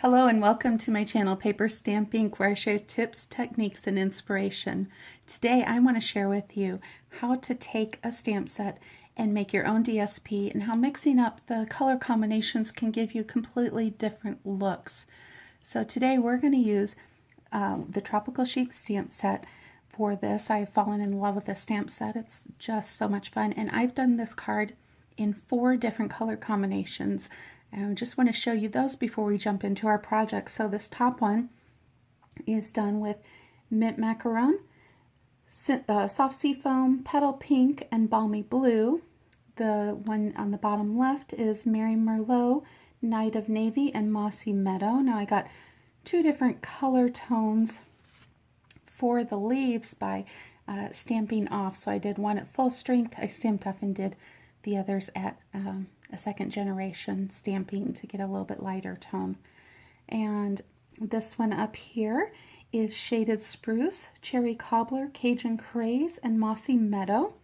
Hello and welcome to my channel PaperStampInk, where I share tips, techniques, and inspiration. Today I want to share with you how to take a stamp set and make your own DSP, and how mixing up the color combinations can give you completely different looks. So today we're going to use the Tropical Chic stamp set for this. I've fallen in love with this stamp set. It's just so much fun, and I've done this card in 4 different color combinations. And I just want to show you those before we jump into our project. So this top one is done with mint macaron, soft seafoam, petal pink, and balmy blue. The one on the bottom left is Mary Merlot, Night of Navy, and Mossy Meadow. Now I got 2 different color tones for the leaves by stamping off. So I did one at full strength, I stamped off, and did the others at a second generation stamping to get a little bit lighter tone. And this one up here is Shaded Spruce, Cherry Cobbler, Cajun Craze, and Mossy Meadow.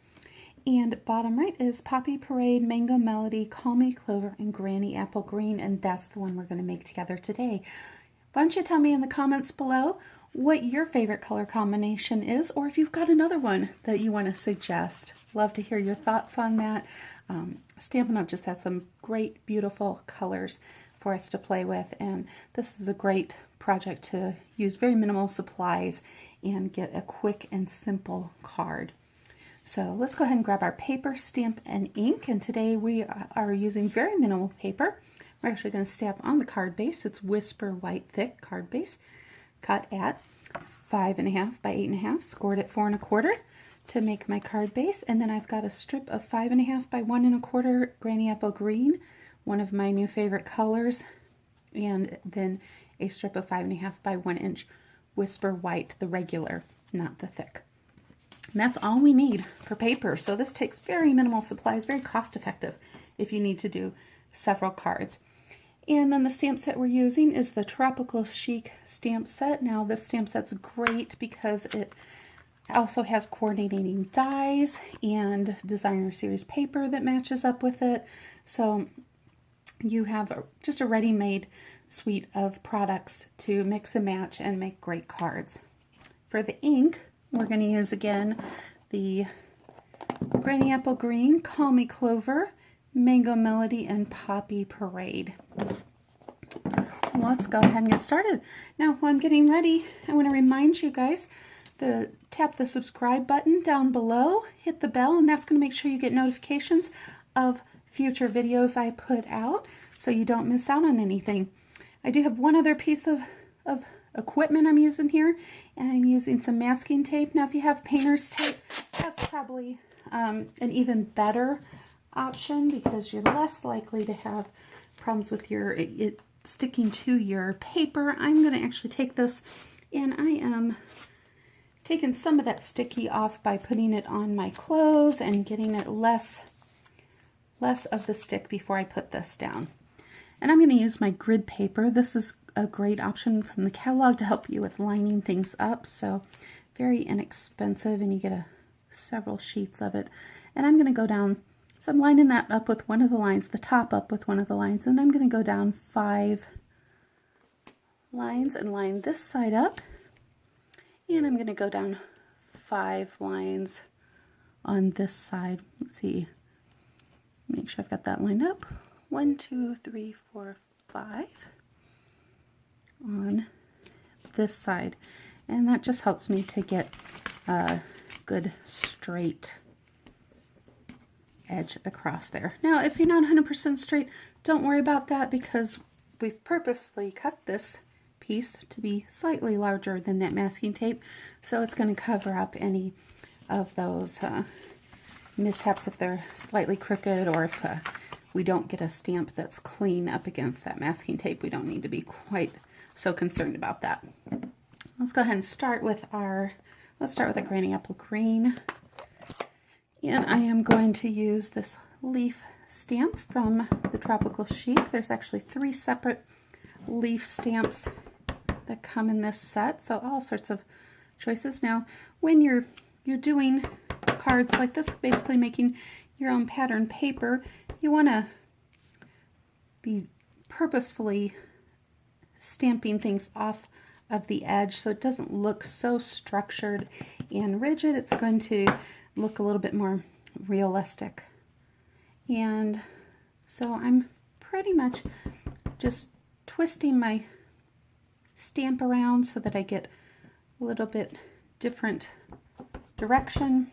And bottom right is Poppy Parade, Mango Melody, Call Me Clover, and Granny Apple Green, and that's the one we're going to make together today. Why don't you tell me in the comments below what your favorite color combination is, or if you've got another one that you want to suggest. Love to hear your thoughts on that. Stampin' Up! Just has some great, beautiful colors for us to play with, and this is a great project to use very minimal supplies and get a quick and simple card. So let's go ahead and grab our paper, stamp, and ink, and today we are using very minimal paper. We're actually going to stamp on the card base. It's Whisper White Thick card base, cut at 5.5 by 8.5, scored at 4 1/4 to make my card base. And then I've got a strip of 5.5 by 1 1/4 Granny Apple Green, one of my new favorite colors, and then a strip of 5.5 by 1 inch Whisper White, the regular, not the thick. And that's all we need for paper. So this takes very minimal supplies, very cost effective if you need to do several cards. And then the stamp set we're using is the Tropical Chic stamp set. Now this stamp set's great because it also has coordinating dies and designer series paper that matches up with it. So you have just a ready-made suite of products to mix and match and make great cards. For the ink, we're going to use again the Granny Apple Green, Call Me Clover, Mango Melody, and Poppy Parade. Let's go ahead and get started. Now, while I'm getting ready, I want to remind you guys to tap the subscribe button down below, hit the bell, and that's going to make sure you get notifications of future videos I put out so you don't miss out on anything. I do have one other piece of equipment I'm using here, and I'm using some masking tape. Now, if you have painter's tape, that's probably an even better option because you're less likely to have problems with it sticking to your paper. I'm going to actually take this, and I am taking some of that sticky off by putting it on my clothes and getting it less of the stick before I put this down. And I'm going to use my grid paper. This is a great option from the catalog to help you with lining things up. So very inexpensive, and you get several sheets of it. And I'm going to go down, so I'm lining that up with one of the lines, the top up with one of the lines, and I'm going to go down 5 lines and line this side up. And I'm going to go down 5 lines on this side. Let's see, make sure I've got that lined up. 1, 2, 3, 4, 5 on this side. And that just helps me to get a good straight edge across there. Now, if you're not 100% straight, don't worry about that because we've purposely cut this piece to be slightly larger than that masking tape, so it's going to cover up any of those mishaps if they're slightly crooked, or if we don't get a stamp that's clean up against that masking tape. We don't need to be quite so concerned about that. Let's go ahead and start with let's start with a Granny Apple Green. And I am going to use this leaf stamp from the Tropical Chic. There's actually 3 separate leaf stamps that come in this set, so all sorts of choices. Now, when you're doing cards like this, basically making your own pattern paper, you want to be purposefully stamping things off of the edge so it doesn't look so structured and rigid. It's going to look a little bit more realistic. And so I'm pretty much just twisting my stamp around so that I get a little bit different direction.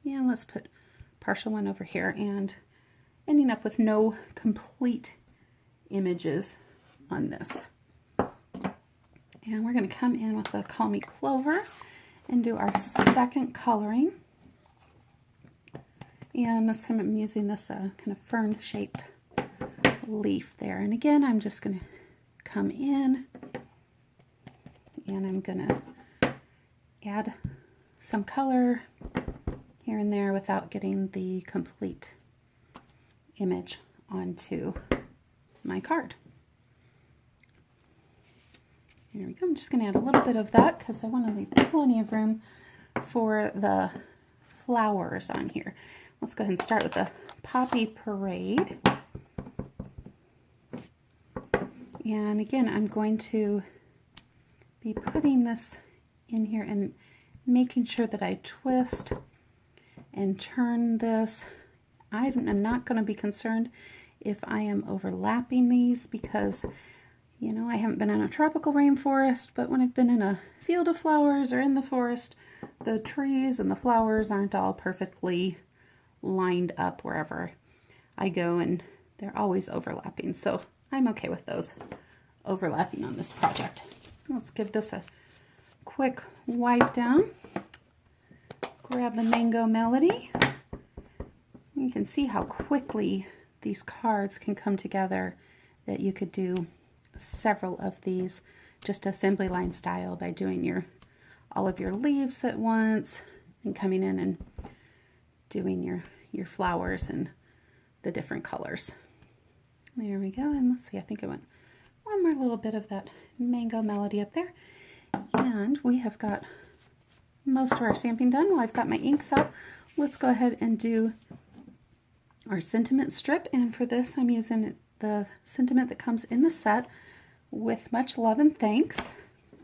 And let's put partial one over here, and ending up with no complete images on this. And we're going to come in with the Call Me Clover and do our second coloring. And this time I'm using this kind of fern-shaped leaf there. And again, I'm just going to come in and I'm going to add some color here and there without getting the complete image onto my card. Here we go. I'm just going to add a little bit of that because I want to leave plenty of room for the flowers on here. Let's go ahead and start with the Poppy Parade. And again, I'm going to be putting this in here and making sure that I twist and turn this. I'm not going to be concerned if I am overlapping these because, you know, I haven't been in a tropical rainforest, but when I've been in a field of flowers or in the forest, the trees and the flowers aren't all perfectly lined up wherever I go, and they're always overlapping. So I'm okay with those overlapping on this project. Let's give this a quick wipe down. Grab the Mango Melody. You can see how quickly these cards can come together, that you could do several of these just assembly line style by doing all of your leaves at once and coming in and doing your flowers and the different colors. There we go. And let's see, I think I want one more little bit of that Mango Melody up there. And we have got most of our stamping done. Well, I've got my inks out. Let's go ahead and do our sentiment strip. And for this, I'm using the sentiment that comes in the set, With Much Love and Thanks.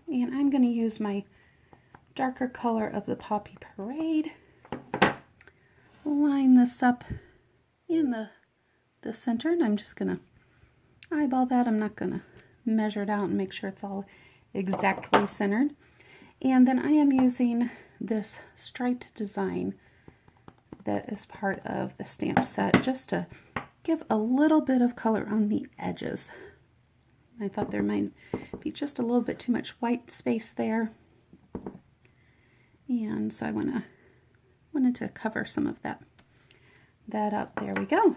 And I'm going to use my darker color of the Poppy Parade. Line this up in the center, and I'm just going to eyeball that. I'm not going to measure it out and make sure it's all exactly centered. And then I am using this striped design that is part of the stamp set just to give a little bit of color on the edges. I thought there might be just a little bit too much white space there, and so I wanted to cover some of that up. There we go.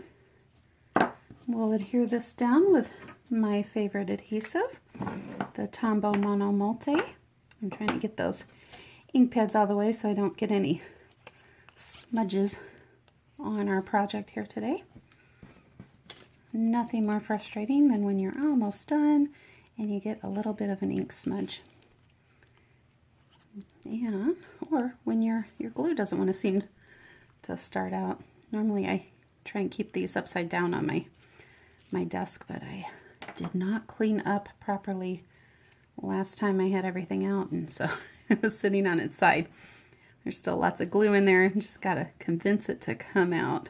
We'll adhere this down with my favorite adhesive, the Tombow Mono Multi. I'm trying to get those ink pads out of the way so I don't get any smudges on our project here today. Nothing more frustrating than when you're almost done and you get a little bit of an ink smudge. And, or when your glue doesn't want to seem to start out. Normally I try and keep these upside down on my desk, but I did not clean up properly last time I had everything out, and so it was sitting on its side. There's still lots of glue in there, just gotta convince it to come out.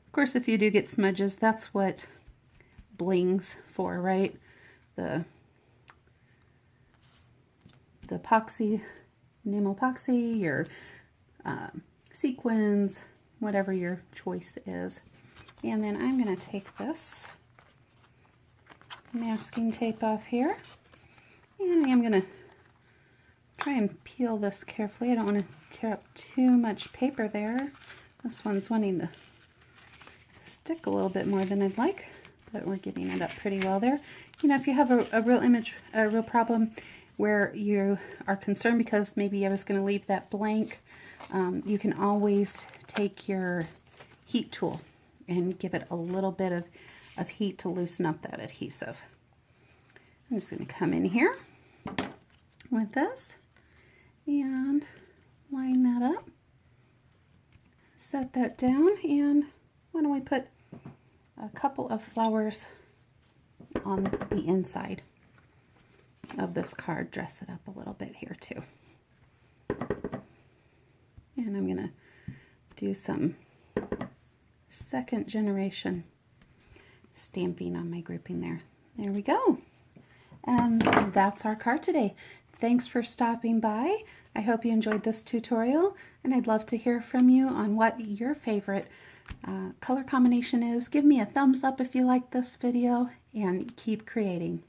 Of course, if you do get smudges, that's what bling's for, right? The epoxy, enamel epoxy, your sequins, whatever your choice is. And then I'm going to take this masking tape off here, and I'm going to try and peel this carefully. I don't want to tear up too much paper there. This one's wanting to stick a little bit more than I'd like, but we're getting it up pretty well there. You know, if you have a real problem where you are concerned because maybe I was going to leave that blank, you can always take your heat tool and give it a little bit of heat to loosen up that adhesive. I'm just going to come in here with this and line that up, set that down, and why don't we put a couple of flowers on the inside. of this card, dress it up a little bit here too. And I'm going to do some second generation stamping on my grouping there. There we go. And that's our card today. Thanks for stopping by. I hope you enjoyed this tutorial, and I'd love to hear from you on what your favorite color combination is. Give me a thumbs up if you like this video, and keep creating.